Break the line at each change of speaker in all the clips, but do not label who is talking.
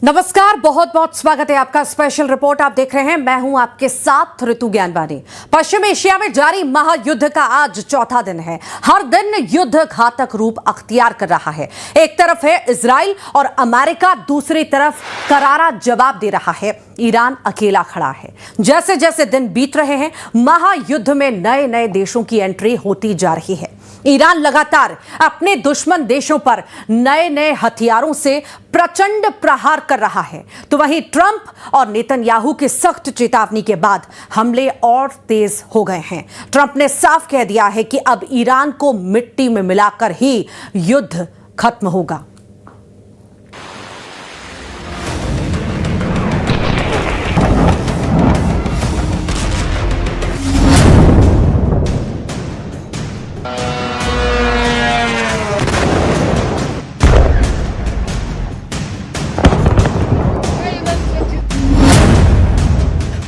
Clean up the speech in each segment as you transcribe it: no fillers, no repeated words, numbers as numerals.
नमस्कार, बहुत बहुत स्वागत है आपका। स्पेशल रिपोर्ट आप देख रहे हैं। मैं हूं आपके साथ ऋतु ज्ञानवानी। पश्चिम एशिया में जारी महायुद्ध का आज चौथा दिन है। हर दिन युद्ध घातक रूप अख्तियार कर रहा है। एक तरफ है इजराइल और अमेरिका, दूसरी तरफ करारा जवाब दे रहा है ईरान अकेला खड़ा है। जैसे जैसे दिन बीत रहे हैं, महायुद्ध में नए नए देशों की एंट्री होती जा रही है। ईरान लगातार अपने दुश्मन देशों पर नए नए हथियारों से प्रचंड प्रहार कर रहा है, तो वहीं ट्रंप और नेतन्याहू की सख्त चेतावनी के बाद हमले और तेज हो गए हैं। ट्रंप ने साफ कह दिया है कि अब ईरान को मिट्टी में मिलाकर ही युद्ध खत्म होगा।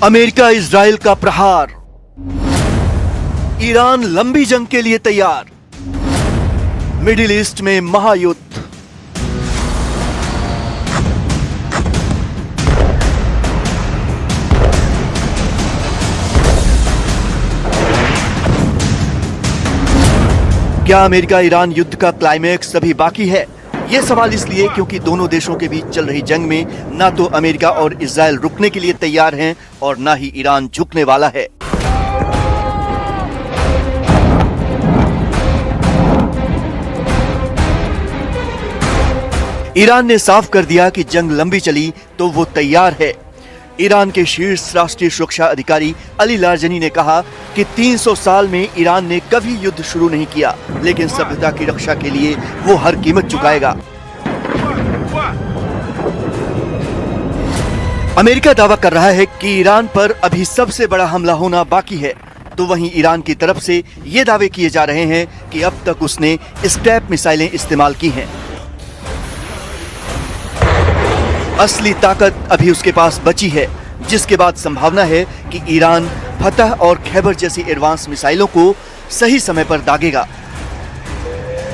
अमेरिका इजराइल का प्रहार, ईरान लंबी जंग के लिए तैयार, मिडिल ईस्ट में महायुद्ध। क्या अमेरिका ईरान युद्ध का क्लाइमैक्स अभी बाकी है? ये सवाल इसलिए क्योंकि दोनों देशों के बीच चल रही जंग में ना तो अमेरिका और इजराइल रुकने के लिए तैयार हैं और ना ही ईरान झुकने वाला है। ईरान ने साफ कर दिया कि जंग लंबी चली तो वो तैयार है। ईरान के शीर्ष राष्ट्रीय सुरक्षा अधिकारी अली लारजनी ने कहा कि 300 साल में ईरान ने कभी युद्ध शुरू नहीं किया, लेकिन सभ्यता की रक्षा के लिए वो हर कीमत चुकाएगा। अमेरिका दावा कर रहा है कि ईरान पर अभी सबसे बड़ा हमला होना बाकी है, तो वहीं ईरान की तरफ से ये दावे किए जा रहे हैं कि अब तक उसने स्टैप मिसाइलें इस्तेमाल की हैं। असली ताकत अभी उसके पास बची है, जिसके बाद संभावना है कि ईरान फतह और खैबर जैसी एडवांस मिसाइलों को सही समय पर दागेगा।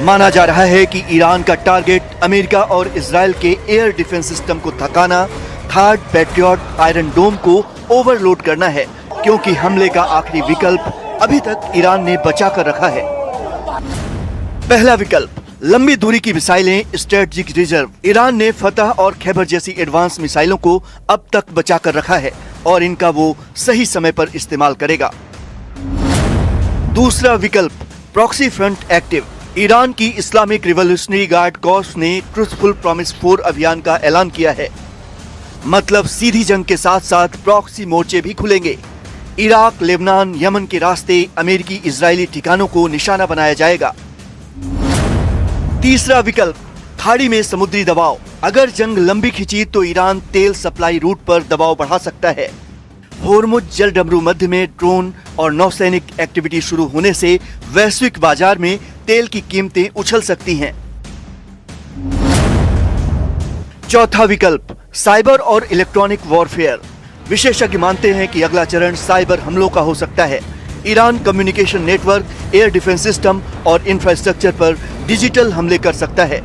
माना जा रहा है कि ईरान का टारगेट अमेरिका और इजराइल के एयर डिफेंस सिस्टम को थकाना, थर्ड पैट्रियट आयरन डोम को ओवरलोड करना है, क्योंकि हमले का आखिरी विकल्प अभी तक ईरान ने बचा कर रखा है। पहला विकल्प, लंबी दूरी की मिसाइलें, स्ट्रेटेजिक रिजर्व। ईरान ने फतह और खैबर जैसी एडवांस मिसाइलों को अब तक बचा कर रखा है और इनका वो सही समय पर इस्तेमाल करेगा। दूसरा विकल्प, प्रॉक्सी फ्रंट एक्टिव। ईरान की इस्लामिक रिवॉल्यूशनरी गार्ड कॉर्प्स ने ट्रूथफुल प्रॉमिस 4 अभियान का ऐलान किया है। मतलब सीधी जंग के साथ साथ प्रॉक्सी मोर्चे भी खुलेंगे। इराक, लेबनान, यमन के रास्ते अमेरिकी इजरायली ठिकानों को निशाना बनाया जाएगा। तीसरा विकल्प, खाड़ी में समुद्री दबाव। अगर जंग लंबी खिंची तो ईरान तेल सप्लाई रूट पर दबाव बढ़ा सकता है। होर्मुज जलडमरू मध्य में ड्रोन और नौसैनिक एक्टिविटी शुरू होने से वैश्विक बाजार में तेल की कीमतें उछल सकती हैं। चौथा विकल्प, साइबर और इलेक्ट्रॉनिक वॉरफेयर। विशेषज्ञ मानते हैं कि अगला चरण साइबर हमलों का हो सकता है। Iran communication network, air defence system और इंफ्रास्ट्रक्चर पर डिजिटल हमले कर सकता है।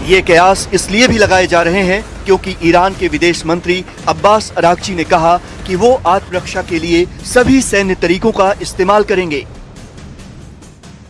ये कयास इसलिए भी लगाए जा रहे हैं क्योंकि ईरान के विदेश मंत्री अब्बास अरागची ने कहा कि वो आत्मरक्षा के लिए सभी सैन्य तरीकों का इस्तेमाल करेंगे।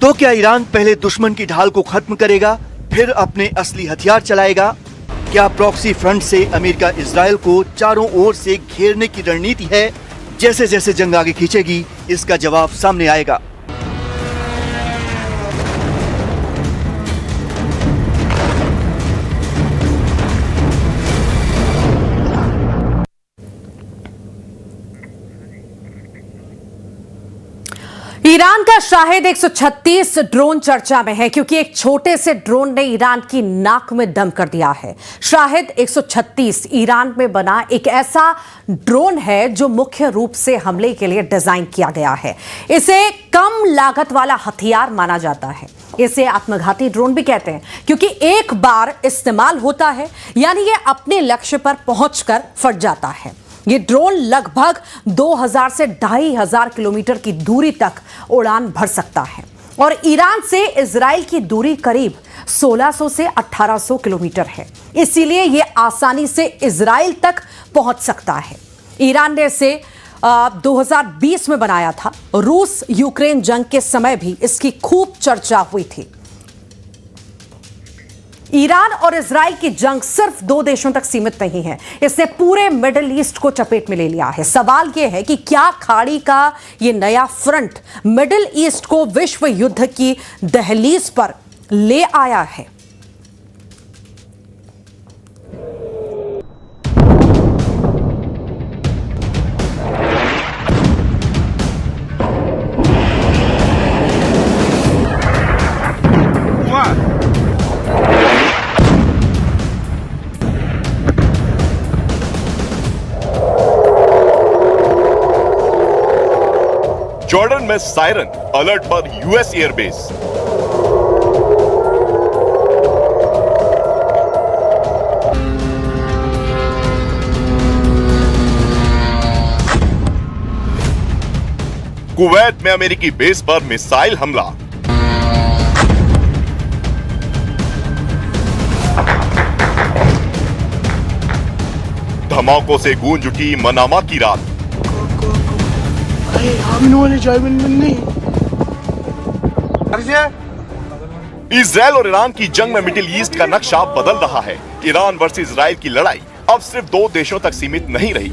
तो क्या ईरान पहले दुश्मन की ढाल को खत्म करेगा, फिर अपने असली हथियार चलाएगा? क्या प्रॉक्सी फ्रंट से अमेरिका इजराइल को चारों ओर से घेरने की रणनीति है? जैसे जैसे जंग आगे खींचेगी, इसका जवाब सामने आएगा।
ईरान का शाहिद 136 ड्रोन चर्चा में है क्योंकि एक छोटे से ड्रोन ने ईरान की नाक में दम कर दिया है। शाहिद 136 ईरान में बना एक ऐसा ड्रोन है जो मुख्य रूप से हमले के लिए डिजाइन किया गया है। इसे कम लागत वाला हथियार माना जाता है। इसे आत्मघाती ड्रोन भी कहते हैं क्योंकि एक बार इस्तेमाल होता है यानी ये अपने लक्ष्य पर पहुंचकर फट जाता है। ये ड्रोन लगभग 2000 से 2500 किलोमीटर की दूरी तक उड़ान भर सकता है और ईरान से इजराइल की दूरी करीब 1600 से 1800 किलोमीटर है। इसीलिए ये आसानी से इजराइल तक पहुंच सकता है। ईरान ने इसे 2020 में बनाया था। रूस यूक्रेन जंग के समय भी इसकी खूब चर्चा हुई थी। ईरान और इजराइल की जंग सिर्फ 2 देशों तक सीमित नहीं है, इसने पूरे मिडिल ईस्ट को चपेट में ले लिया है। सवाल यह है कि क्या खाड़ी का यह नया फ्रंट मिडिल ईस्ट को विश्व युद्ध की दहलीज पर ले आया है?
जॉर्डन में सायरन अलर्ट पर यूएस एयरबेस। कुवैत में अमेरिकी बेस पर मिसाइल हमला। धमाकों से गूंज उठी मनामा की रात। इजराइल और ईरान की जंग में मिडिल ईस्ट का नक्शा बदल रहा है। ईरान वर्सेस इजराइल की लड़ाई अब सिर्फ 2 देशों तक सीमित नहीं रही।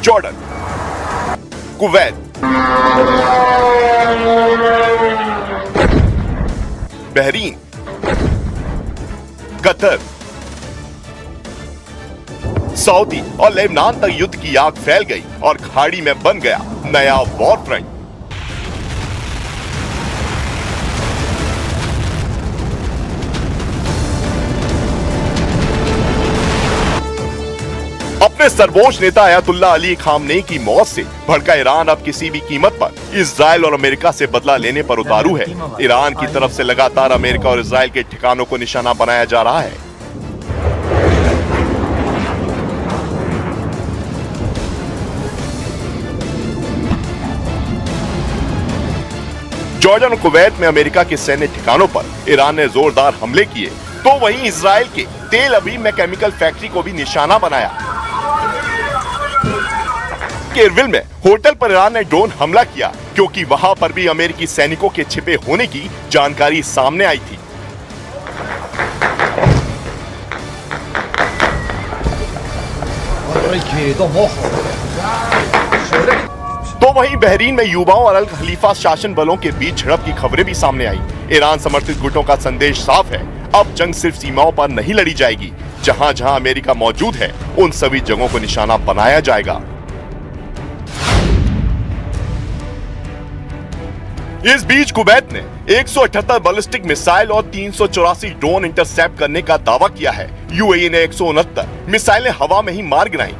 Jordan, Kuwait, Bahrain, Qatar, Saudi और लेबनान तक युद्ध की आग फैल गई और खाड़ी में बन गया नया वॉर फ्रंट। अपने सर्वोच्च नेता अयतुल्लाह अली खामनेई की मौत से भड़का ईरान अब किसी भी कीमत पर इजराइल और अमेरिका से बदला लेने पर उतारू है। ईरान की तरफ से लगातार अमेरिका और इजराइल के ठिकानों को निशाना बनाया जा रहा है। जॉर्डन और कुवैत में अमेरिका के सैन्य ठिकानों पर ईरान ने जोरदार हमले किए, तो वहीं इजराइल के तेल अवीव में केमिकल फैक्ट्री को भी निशाना बनाया। केरविल में होटल पर ईरान ने ड्रोन हमला किया क्योंकि वहां पर भी अमेरिकी सैनिकों के छिपे होने की जानकारी सामने आई थी। तो वहीं बहरीन में युवाओं और अल खलीफा शासन बलों के बीच झड़प की खबरें भी सामने आई। ईरान समर्थित गुटों का संदेश साफ है, अब जंग सिर्फ सीमाओं पर नहीं लड़ी जाएगी। जहां जहां अमेरिका मौजूद है उन सभी जगहों को निशाना बनाया जाएगा। इस बीच कुवैत ने 178 बैलिस्टिक मिसाइल और 384 ड्रोन इंटरसेप्ट करने का दावा किया है। यूएई ने 169 मिसाइलें हवा में ही मार गिराई।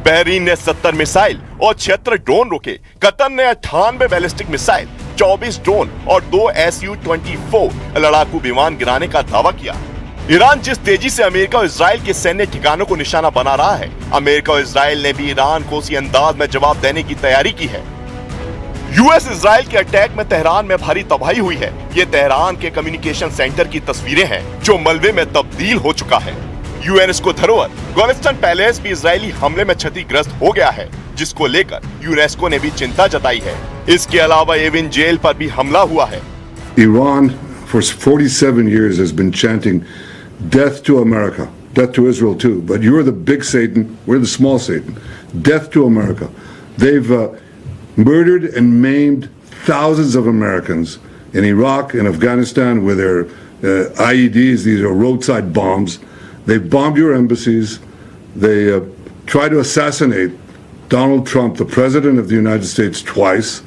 बहरीन ने 70 मिसाइल और 76 ड्रोन रोके। कतर ने 98 बैलिस्टिक मिसाइल, 24 ड्रोन और 2 Su-24 लड़ाकू विमान गिराने का दावा किया। ईरान जिस तेजी से अमेरिका और इजराइल के सैन्य ठिकानों को निशाना बना रहा है, अमेरिका और इजराइल ने भी ईरान को उसी अंदाज में जवाब देने की तैयारी की है। यूएस इजराइल के अटैक में तेहरान में भारी तबाही हुई है। ये तेहरान के कम्युनिकेशन सेंटर की तस्वीरें हैं जो मलबे में तब्दील हो चुका है। यूनेस्को धरोहर गोलिस्तान पैलेस भी इजरायली हमले में क्षतिग्रस्त हो गया है, जिसको लेकर यूनेस्को ने भी चिंता जताई है। इसके अलावा एविन जेल पर भी हमला हुआ है।
Iran for 47 years has been chanting death to America, death to Israel too, but you're the big Satan, we're the small Satan. Death to America. They've murdered and maimed thousands of Americans in Iraq and Afghanistan with their IEDs. These are roadside bombs. They bombed your embassies. They try to assassinate Donald Trump, the President of the United States, twice.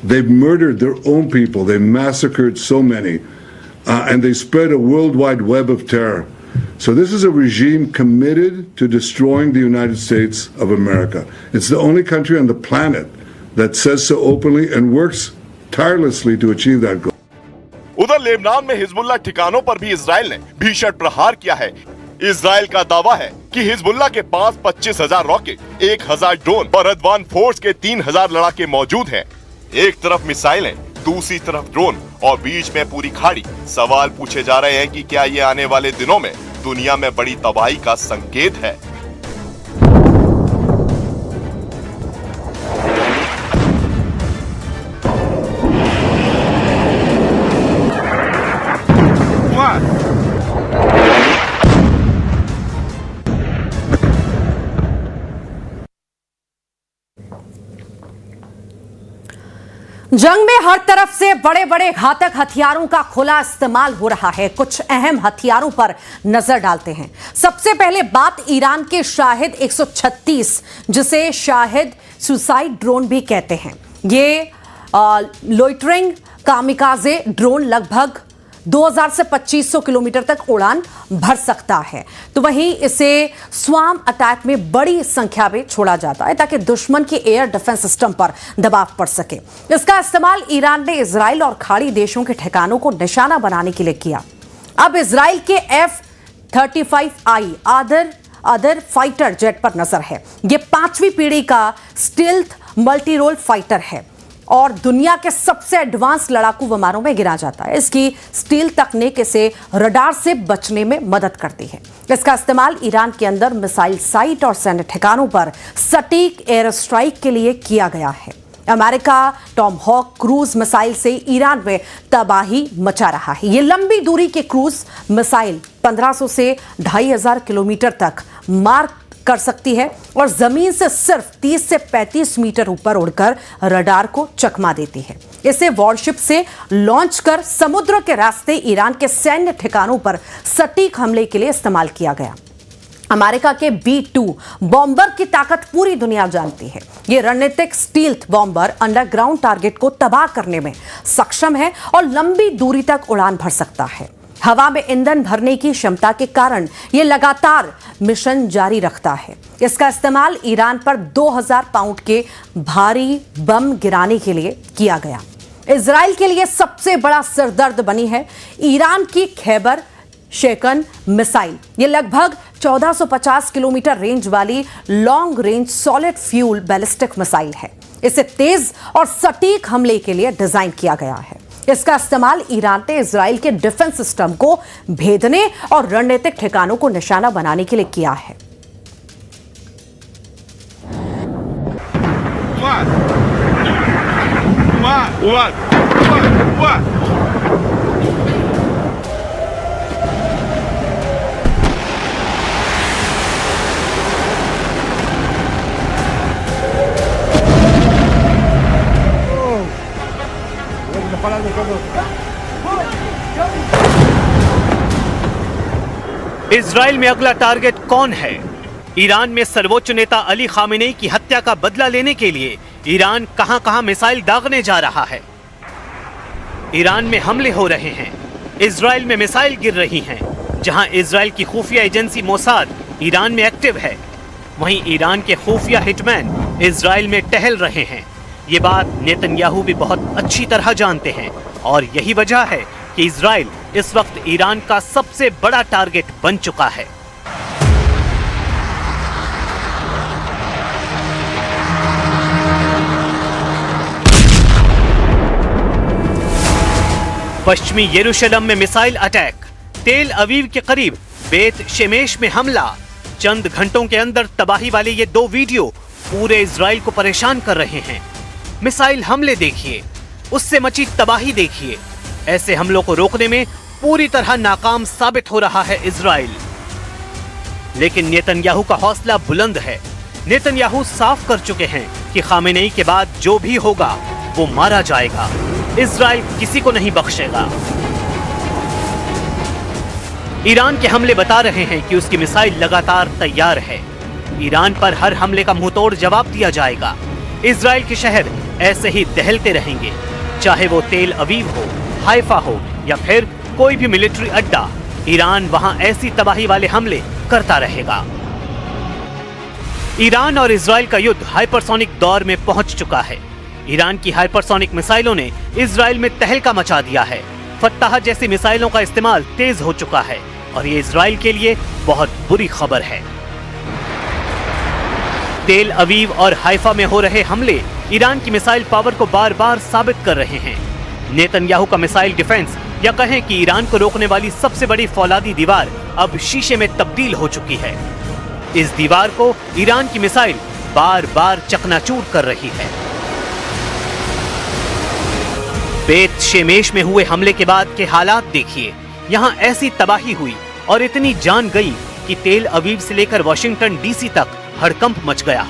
They've murdered their own people. They massacred so many. And they spread a worldwide web of terror. So this is a regime committed to destroying the United States of America. It's the only country on the planet that says so openly and works tirelessly to achieve that goal.
उधर Lebanon में Hezbollah ठिकानों पर भी Israel ने भीषण प्रहार किया है। इजराइल का दावा है कि हिजबुल्लाह के पास 25,000 रॉकेट, 1,000 ड्रोन और अदवान फोर्स के 3,000 लड़ाके मौजूद हैं। एक तरफ मिसाइलें, दूसरी तरफ ड्रोन और बीच में पूरी खाड़ी। सवाल पूछे जा रहे हैं कि क्या ये आने वाले दिनों में दुनिया में बड़ी तबाही का संकेत है?
जंग में हर तरफ से बड़े बड़े घातक हथियारों का खुला इस्तेमाल हो रहा है। कुछ अहम हथियारों पर नजर डालते हैं। सबसे पहले बात ईरान के शाहिद 136, जिसे शाहिद सुसाइड ड्रोन भी कहते हैं। ये लोइटरिंग कामिकाजे ड्रोन लगभग 2000 से 2500 किलोमीटर तक उड़ान भर सकता है। तो वहीं इसे स्वाम अटैक में बड़ी संख्या में छोड़ा जाता है ताकि दुश्मन के एयर डिफेंस सिस्टम पर दबाव पड़ सके। इसका इस्तेमाल ईरान ने इजराइल और खाड़ी देशों के ठिकानों को निशाना बनाने के लिए किया। अब इजराइल के F-35I अदर फाइटर जेट पर नजर है। यह 5वीं पीढ़ी का स्टील्थ मल्टी रोल फाइटर है और दुनिया के सबसे एडवांस लड़ाकू विमानों में गिना जाता है। इसकी स्टील तकनीक इसे रडार से बचने में मदद करती है। इसका इस्तेमाल ईरान के अंदर मिसाइल साइट और सैन्य ठिकानों पर सटीक एयर स्ट्राइक के लिए किया गया है। अमेरिका टॉमहॉक क्रूज मिसाइल से ईरान में तबाही मचा रहा है। ये लंबी दूरी के क्रूज मिसाइल 1500 से 2500 किलोमीटर तक मार कर सकती है और जमीन से सिर्फ 30 से 35 मीटर ऊपर उड़कर रडार को चकमा देती है। इसे वॉरशिप से लॉन्च कर समुद्र के रास्ते ईरान के सैन्य ठिकानों पर सटीक हमले के लिए इस्तेमाल किया गया। अमेरिका के B-2 बॉम्बर की ताकत पूरी दुनिया जानती है। यह रणनीतिक स्टील्थ बॉम्बर अंडरग्राउंड टारगेट को तबाह करने में सक्षम है और लंबी दूरी तक उड़ान भर सकता है। हवा में ईंधन भरने की क्षमता के कारण यह लगातार मिशन जारी रखता है। इसका इस्तेमाल ईरान पर 2000 पाउंड के भारी बम गिराने के लिए किया गया। इजराइल के लिए सबसे बड़ा सिरदर्द बनी है ईरान की खैबर शेकन मिसाइल। यह लगभग 1450 किलोमीटर रेंज वाली long range solid fuel ballistic missile है। इसे तेज और सटीक हमले के लिए डिजाइन किया गया है। इसका इस्तेमाल ईरान ने इजराइल के डिफेंस सिस्टम को भेदने और रणनीतिक ठिकानों को निशाना बनाने के लिए किया है।
इजराइल में अगला टारगेट कौन है? ईरान में सर्वोच्च नेता अली खामेनेई की हत्या का बदला लेने के लिए ईरान कहां-कहां मिसाइल दागने जा रहा है। ईरान में हमले हो रहे हैं, इजराइल में मिसाइल गिर रही हैं। जहां इजराइल की खुफिया एजेंसी मोसाद ईरान में एक्टिव है, वहीं ईरान के खुफिया हिटमैन इजराइल में टहल रहे हैं। ये बात नेतन्याहू भी बहुत अच्छी तरह जानते हैं और यही वजह है कि इजराइल इस वक्त ईरान का सबसे बड़ा टारगेट बन चुका है। पश्चिमी यरूशलेम में मिसाइल अटैक, तेल अवीव के करीब बेत शेमेश में हमला। चंद घंटों के अंदर तबाही वाले ये 2 वीडियो पूरे इजराइल को परेशान कर रहे हैं। मिसाइल हमले देखिए, उससे मची तबाही देखिए। ऐसे हमलों को रोकने में पूरी तरह नाकाम साबित हो रहा है इजराइल। लेकिन नेतन्याहू का हौसला बुलंद है। नेतन्याहू साफ कर चुके हैं कि खामेनेई के बाद जो भी होगा वो मारा जाएगा। इजराइल किसी को नहीं बख्शेगा। ईरान के हमले बता रहे हैं कि उसकी मिसाइल लगातार तैयार है। ईरान पर हर हमले का मुंहतोड़ जवाब दिया जाएगा। इजराइल के शहर ऐसे ही दहलते रहेंगे, चाहे वो तेल अवीव हो, हाइफा हो या फिर कोई भी मिलिट्री अड्डा। ईरान वहां ऐसी तबाही वाले हमले करता रहेगा। ईरान और इजराइल का युद्ध हाइपरसोनिक दौर में पहुंच चुका है। ईरान की हाइपरसोनिक मिसाइलों ने इजराइल में तहलका मचा दिया है। फत्ताह जैसी मिसाइलों का इस्तेमाल तेज हो चुका है और ये इजराइल के लिए बहुत बुरी खबर है। तेल अवीव और हाइफा में हो रहे हमले ईरान की मिसाइल पावर को बार बार साबित कर रहे हैं। नेतन्याहू का मिसाइल डिफेंस या कहें कि ईरान को रोकने वाली सबसे बड़ी फौलादी दीवार अब शीशे में तब्दील हो चुकी है। इस दीवार को ईरान की मिसाइल बार बार चकनाचूर कर रही है। बेत शेमेश में हुए हमले के बाद के हालात देखिए। यहां ऐसी तबाही हुई और इतनी जान गई कि तेल अवीव से लेकर वॉशिंगटन डीसी तक हड़कंप मच गया।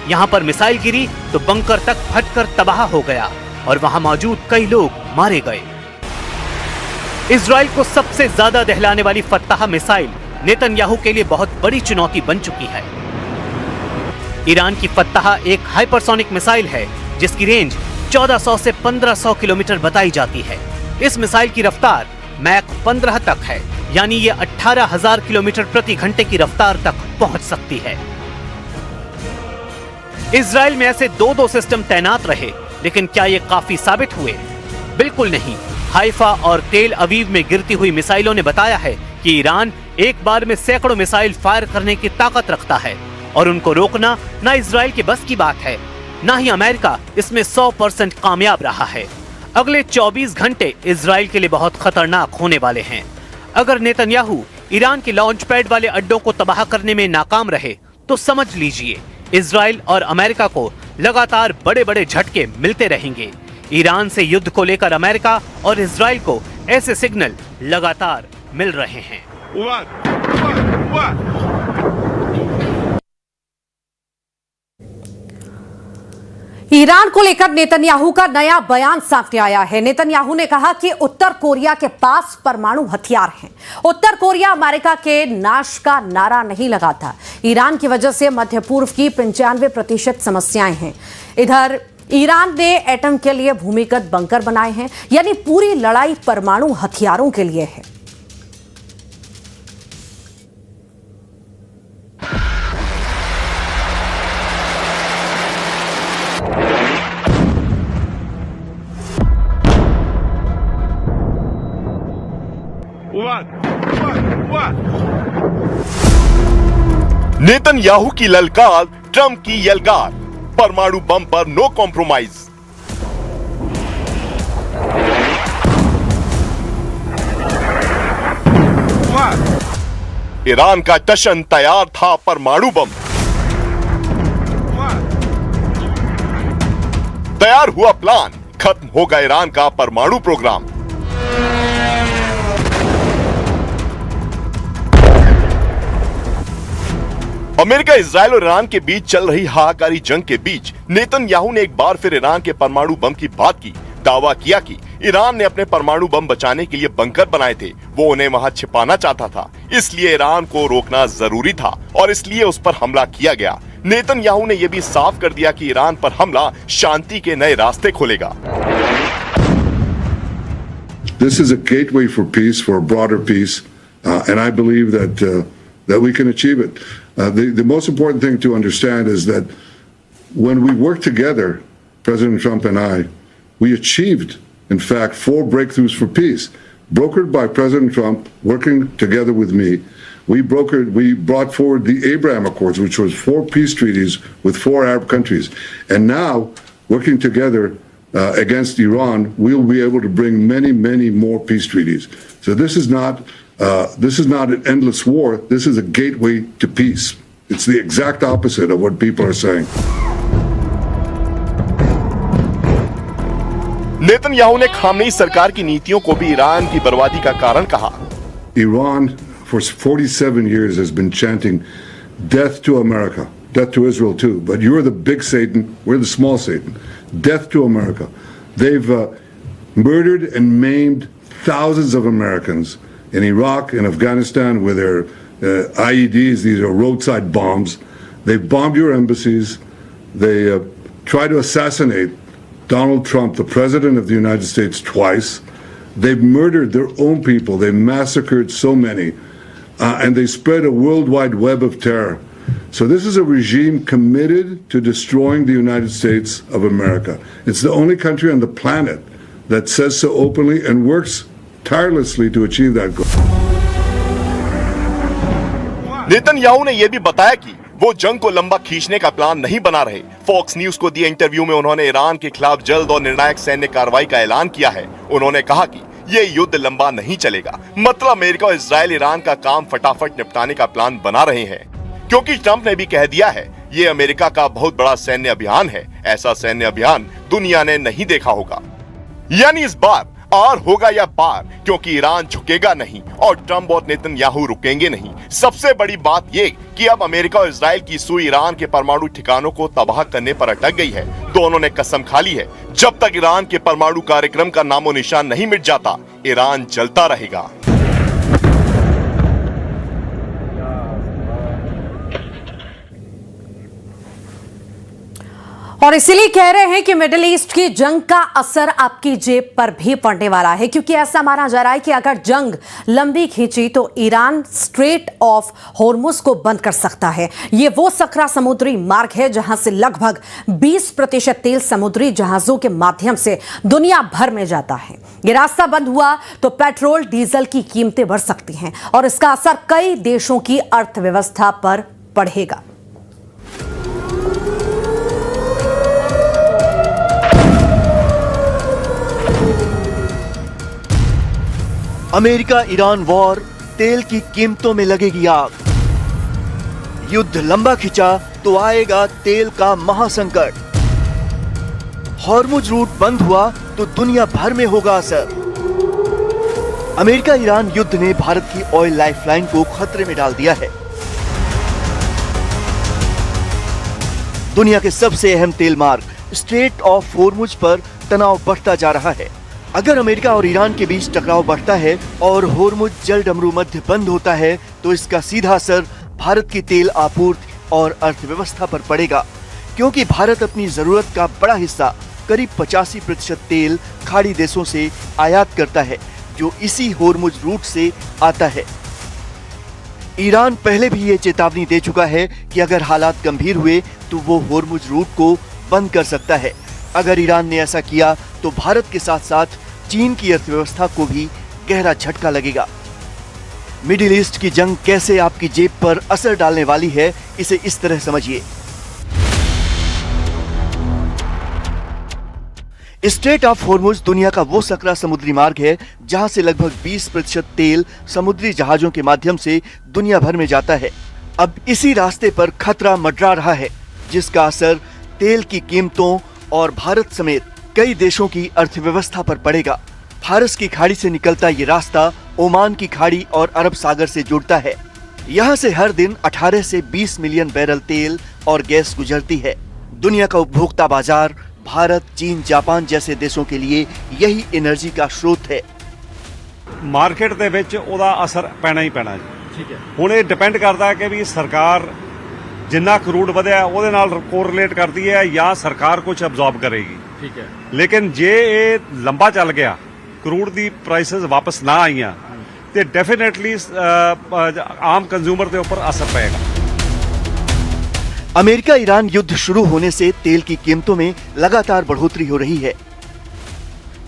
यहां पर मिसाइल गिरी तो बंकर तक फटकर तबाह हो गया और वहां मौजूद कई लोग मारे गए। इजराइल को सबसे ज्यादा दहलाने वाली फत्ताह मिसाइल नेतन्याहू के लिए बहुत बड़ी चुनौती बन चुकी है। ईरान की फत्ताह एक हाइपरसोनिक मिसाइल है जिसकी रेंज 1400 से 1500 किलोमीटर बताई जाती है। इस मिसाइल की रफ्तार मैक 15 तक है, यानी ये 18,000 किलोमीटर प्रति घंटे की रफ्तार तक पहुंच सकती है। इजराइल में ऐसे दो सिस्टम तैनात रहे, लेकिन क्या ये काफी साबित हुए? बिल्कुल नहीं। हाइफा और तेल अवीव में गिरती हुई मिसाइलों ने बताया है कि ईरान एक बार में सैकड़ों मिसाइल फायर करने की ताकत रखता है और उनको रोकना ना इजराइल के बस की बात है, ना ही अमेरिका इसमें 100% कामयाब रहा है। अगले 24 घंटे इजराइल के लिए बहुत खतरनाक होने वाले हैं। अगर नेतन्याहू ईरान के लॉन्च पैड वाले अड्डों को तबाह करने में नाकाम रहे तो समझ लीजिए इजराइल और अमेरिका को लगातार बड़े बड़े झटके मिलते रहेंगे। ईरान से युद्ध को लेकर अमेरिका और इजराइल को ऐसे सिग्नल लगातार मिल रहे हैं।
ईरान को लेकर नेतन्याहू का नया बयान सामने आया है। नेतन्याहू ने कहा कि उत्तर कोरिया के पास परमाणु हथियार हैं। उत्तर कोरिया अमेरिका के नाश का नारा नहीं लगाता। ईरान की वजह से मध्य पूर्व की 95% समस्याएं हैं। इधर ईरान ने एटम के लिए भूमिगत बंकर बनाए हैं, यानी पूरी लड़ाई परमाणु हथियारों के लिए है।
नेतन्याहू की ललकार, ट्रंप की यलगार, परमाणु बम पर नो कॉम्प्रोमाइज। ईरान का जश्न तैयार था परमाणु बम। तैयार हुआ प्लान, खत्म होगा ईरान का परमाणु प्रोग्राम। अमेरिका, इजराइल और ईरान के बीच चल रही हाहाकारी जंग के बीच नेतन्याहू ने एक बार फिर ईरान के परमाणु बम की बात की। दावा किया कि ईरान ने अपने परमाणु बम बचाने के लिए बंकर बनाए थे, वो उन्हें वहां छिपाना चाहता था, इसलिए ईरान को रोकना जरूरी था और इसलिए उस पर हमला किया गया। नेतन्याहू ने यह भी साफ कर दिया कि ईरान पर हमला शांति के नए रास्ते खोलेगा।
This is a gateway for peace, for a broader peace, and I believe that we can achieve it. The most important thing to understand is that when we worked together, President Trump and I, we achieved, in fact, 4 breakthroughs for peace, brokered by President Trump, working together with me. We brought forward the Abraham Accords, which was 4 peace treaties with 4 Arab countries. And now, working together against Iran, we'll be able to bring many, many more peace treaties. So this is not an endless war. This is a gateway to peace. It's the exact opposite of what people are saying.
Netanyahu ने Khamenei सरकार की नीतियों को भी Iran की बर्बादी का कारण कहा।
Iran for 47 years has been chanting death to America, death to Israel too, but you're the big Satan, we're the small Satan. Death to America. They've murdered and maimed thousands of Americans in Iraq and Afghanistan with their IEDs. These are roadside bombs. They bombed your embassies. They tried to assassinate Donald Trump, the President of the United States, twice. They've murdered their own people. They massacred so many. And they spread a worldwide web of terror. So this is a regime committed to destroying the United States of America. It's the only country on the planet that says so openly and works tirelessly to achieve that goal.
Netanyahu ने यह भी बताया कि वो जंग को लंबा खींचने का प्लान नहीं बना रहे। फॉक्स न्यूज को दिए इंटरव्यू में उन्होंने ईरान के खिलाफ जल्द और निर्णायक सैन्य कार्रवाई का ऐलान किया है। उन्होंने कहा कि ये युद्ध लंबा नहीं चलेगा, मतलब अमेरिका और इजराइल ईरान का काम फटाफट निपटाने का प्लान बना रहे हैं, क्योंकि ट्रंप ने भी कह दिया है ये अमेरिका का बहुत बड़ा सैन्य अभियान है। ऐसा सैन्य अभियान दुनिया ने नहीं देखा होगा। यानी इस बार आर होगा या पार, क्योंकि ईरान झुकेगा नहीं और ट्रंप और नेतन्याहू रुकेंगे नहीं। सबसे बड़ी बात ये कि अब अमेरिका और इजराइल की सुई ईरान के परमाणु ठिकानों को तबाह करने पर अटक गई है। दोनों ने कसम खा ली है, जब तक ईरान के परमाणु कार्यक्रम का नामो निशान नहीं मिट जाता, ईरान जलता रहेगा।
और इसीलिए कह रहे हैं कि मिडिल ईस्ट की जंग का असर आपकी जेब पर भी पड़ने वाला है, क्योंकि ऐसा माना जा रहा है कि अगर जंग लंबी खींची तो ईरान स्ट्रेट ऑफ होर्मुज को बंद कर सकता है। ये वो सकरा समुद्री मार्ग है जहां से लगभग 20% तेल समुद्री जहाजों के माध्यम से दुनिया भर में जाता है। ये रास्ता बंद हुआ तो पेट्रोल डीजल की कीमतें बढ़ सकती हैं और इसका असर कई देशों की अर्थव्यवस्था पर पड़ेगा।
अमेरिका ईरान वॉर, तेल की कीमतों में लगेगी आग। युद्ध लंबा खिंचा तो आएगा तेल का महासंकट। हॉर्मुज रूट बंद हुआ तो दुनिया भर में होगा असर। अमेरिका ईरान युद्ध ने भारत की ऑयल लाइफलाइन को खतरे में डाल दिया है। दुनिया के सबसे अहम तेल मार्ग स्ट्रेट ऑफ होर्मुज पर तनाव बढ़ता जा रहा है। अगर अमेरिका और ईरान के बीच टकराव बढ़ता है और होर्मुज जल डमरू मध्य बंद होता है तो इसका सीधा असर भारत की तेल आपूर्ति और अर्थव्यवस्था पर पड़ेगा, क्योंकि भारत अपनी जरूरत का बड़ा हिस्सा करीब 85% तेल खाड़ी देशों से आयात करता है, जो इसी होर्मुज रूट से आता है। ईरान पहले भी ये चेतावनी दे चुका है कि अगर हालात गंभीर हुए तो वो होर्मुज रूट को बंद कर सकता है। अगर ईरान ने ऐसा किया तो भारत के साथ साथ चीन की अर्थव्यवस्था को भी गहरा झटका लगेगा। मिडिल ईस्ट की जंग कैसे आपकी जेब पर असर डालने वाली है, इसे इस तरह समझिए। स्ट्रेट ऑफ होर्मुज दुनिया का वो सकरा समुद्री मार्ग है जहां से लगभग 20% तेल समुद्री जहाजों के माध्यम से दुनिया भर में जाता है। अब इसी रास्ते पर खतरा मंडरा रहा है, जिसका असर तेल की कीमतों और भारत समेत कई देशों की अर्थव्यवस्था पर पड़ेगा। फारस की खाड़ी से निकलता ये रास्ता ओमान की खाड़ी और अरब सागर से जुड़ता है। यहाँ से हर दिन 18 से 20 मिलियन बैरल तेल और गैस गुजरती है। दुनिया का उपभोक्ता बाजार भारत, चीन, जापान जैसे देशों के लिए यही एनर्जी का स्रोत है।
मार्केट ਦੇ ਵਿੱਚ ਉਹਦਾ ਅਸਰ ਪੈਣਾ ਹੀ ਪੈਣਾ ਜੀ। ਠੀਕ ਹੈ, ਹੁਣ ਇਹ ਡਿਪੈਂਡ ਕਰਦਾ ਹੈ ਕਿ ਵੀ ਸਰਕਾਰ ਜਿੰਨਾ ਕਰੂਡ ਵਧਿਆ ਉਹਦੇ ਨਾਲ ਕੋਰਿਲੇਟ ਕਰਦੀ ਹੈ ਜਾਂ ਸਰਕਾਰ ਕੁਝ ਅਬਜ਼ੌਰਬ ਕਰੇਗੀ। ਠੀਕ ਹੈ, ਲੇਕਿਨ ਜੇ ਇਹ ਲੰਬਾ ਚੱਲ ਗਿਆ, ਕਰੂਡ ਦੀ ਪ੍ਰਾਈਸਸ ਵਾਪਸ ਨਾ ਆਈਆਂ ਤੇ ਡੈਫੀਨਿਟਲੀ ਆਮ ਕੰਜ਼ਿਊਮਰ ਦੇ ਉੱਪਰ ਅਸਰ ਪਏਗਾ।
अमेरिका ईरान युद्ध शुरू होने से तेल की कीमतों में लगातार बढ़ोतरी हो रही है।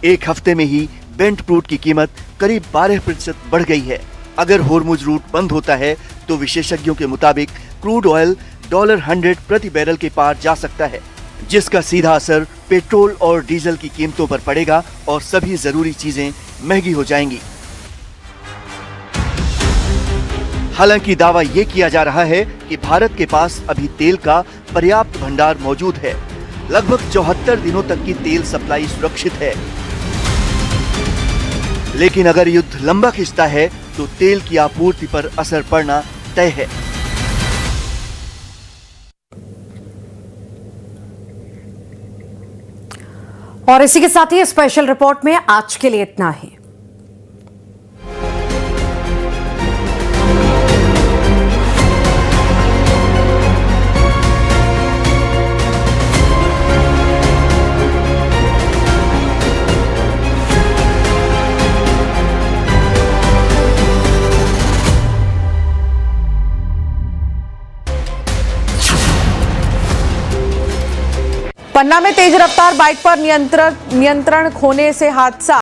एक हफ्ते में ही ब्रेंट क्रूड की कीमत करीब 12% बढ़ गई है। अगर होर्मुज रूट बंद होता है तो विशेषज्ञों के मुताबिक क्रूड ऑयल $100 प्रति बैरल के पार जा सकता है, जिसका सीधा असर पेट्रोल और डीजल की कीमतों पर पड़ेगा और सभी जरूरी चीजें महंगी हो जाएंगी। हालांकि दावा ये किया जा रहा है कि भारत के पास अभी तेल का पर्याप्त भंडार मौजूद है। लगभग 74 दिनों तक की तेल सप्लाई सुरक्षित है। लेकिन अगर युद्ध लंबा खिंचता है तो तेल की आपूर्ति पर असर पड़ना तय है।
और इसी के साथ ही स्पेशल रिपोर्ट में आज के लिए इतना ही।
पन्ना में तेज रफ्तार बाइक पर नियंत्रण खोने से हादसा।